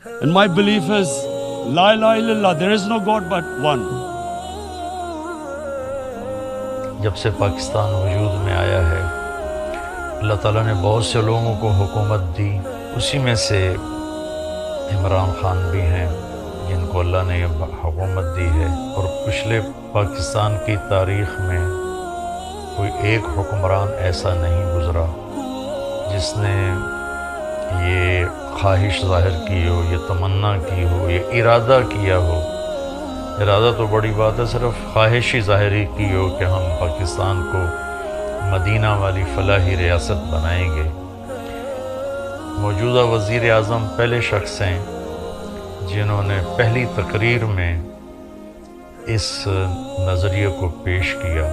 And my belief is, La ilaha illallah, there is no God but one. جب سے پاکستان وجود میں آیا ہے اللہ تعالیٰ نے بہت سے لوگوں کو حکومت دی، اسی میں سے عمران خان بھی ہیں جن کو اللہ نے حکومت دی ہے، اور پچھلے پاکستان کی تاریخ میں کوئی ایک حکمران ایسا نہیں گزرا جس نے یہ خواہش ظاہر کی ہو، یہ تمنا کی ہو، یہ ارادہ کیا ہو۔ ارادہ تو بڑی بات ہے، صرف خواہش ہی ظاہری کی ہو کہ ہم پاکستان کو مدینہ والی فلاحی ریاست بنائیں گے۔ موجودہ وزیر اعظم پہلے شخص ہیں جنہوں نے پہلی تقریر میں اس نظریے کو پیش کیا۔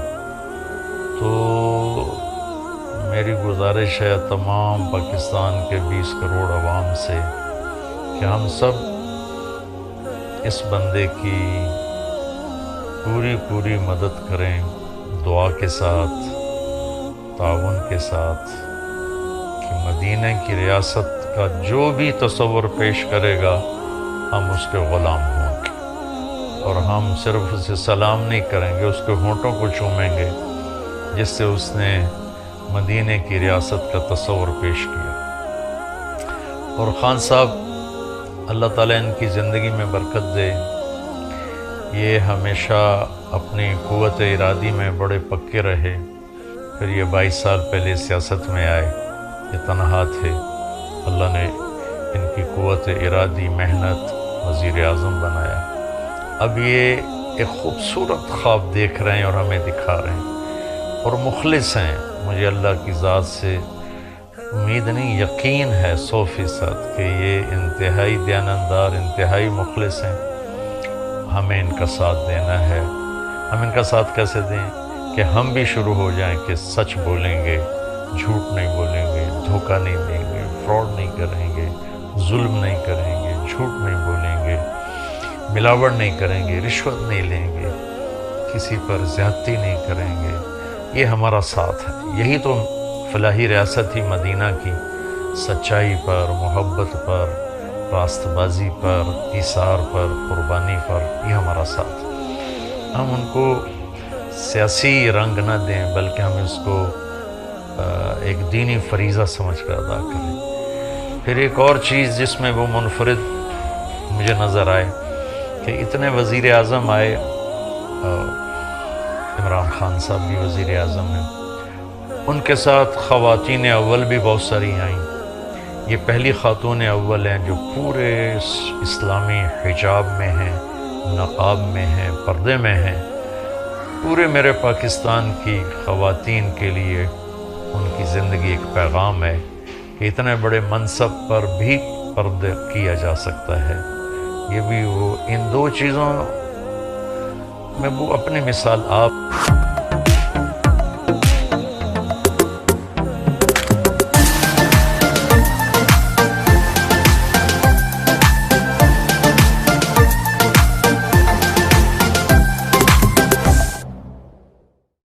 تو میری گزارش ہے تمام پاکستان کے 20 کروڑ عوام سے کہ ہم سب اس بندے کی پوری مدد کریں، دعا کے ساتھ، تعاون کے ساتھ، کہ مدینہ کی ریاست کا جو بھی تصور پیش کرے گا ہم اس کے غلام ہوں گے، اور ہم صرف اسے سلام نہیں کریں گے، اس کے ہونٹوں کو چومیں گے جس سے اس نے مدینہ کی ریاست کا تصور پیش کیا۔ اور خان صاحب اللہ تعالیٰ ان کی زندگی میں برکت دے، یہ ہمیشہ اپنی قوت ارادی میں بڑے پکے رہے، پھر یہ 22 سال پہلے سیاست میں آئے، یہ تنہا تھے، اللہ نے ان کی قوت ارادی، محنت، وزیر اعظم بنایا۔ اب یہ ایک خوبصورت خواب دیکھ رہے ہیں اور ہمیں دکھا رہے ہیں، اور مخلص ہیں۔ مجھے اللہ کی ذات سے امید نہیں، یقین ہے 100% کہ یہ انتہائی دیانتدار، انتہائی مخلص ہیں۔ ہمیں ان کا ساتھ دینا ہے۔ ہم ان کا ساتھ کیسے دیں؟ کہ ہم بھی شروع ہو جائیں کہ سچ بولیں گے، جھوٹ نہیں بولیں گے، دھوکہ نہیں دیں گے، فراڈ نہیں کریں گے، ظلم نہیں کریں گے، جھوٹ نہیں بولیں گے، ملاوٹ نہیں کریں گے، رشوت نہیں لیں گے، کسی پر زیادتی نہیں کریں گے۔ یہ ہمارا ساتھ ہے۔ یہی تو فلاحی ریاست ہی مدینہ کی، سچائی پر، محبت پر، راست بازی پر، ایثار پر، قربانی پر، یہ ہمارا ساتھ ہے۔ ہم ان کو سیاسی رنگ نہ دیں بلکہ ہم اس کو ایک دینی فریضہ سمجھ کر ادا کریں۔ پھر ایک اور چیز جس میں وہ منفرد مجھے نظر آئے کہ اتنے وزیر اعظم آئے، عمران خان صاحب بھی وزیر اعظم ہیں، ان کے ساتھ خواتین اول بھی بہت ساری آئیں۔ یہ پہلی خاتون اول ہیں جو پورے اسلامی حجاب میں ہیں، نقاب میں ہیں، پردے میں ہیں۔ پورے میرے پاکستان کی خواتین کے لیے ان کی زندگی ایک پیغام ہے کہ اتنے بڑے منصب پر بھی پردہ کیا جا سکتا ہے۔ یہ بھی وہ ان دو چیزوں میں وہ اپنی مثال آپ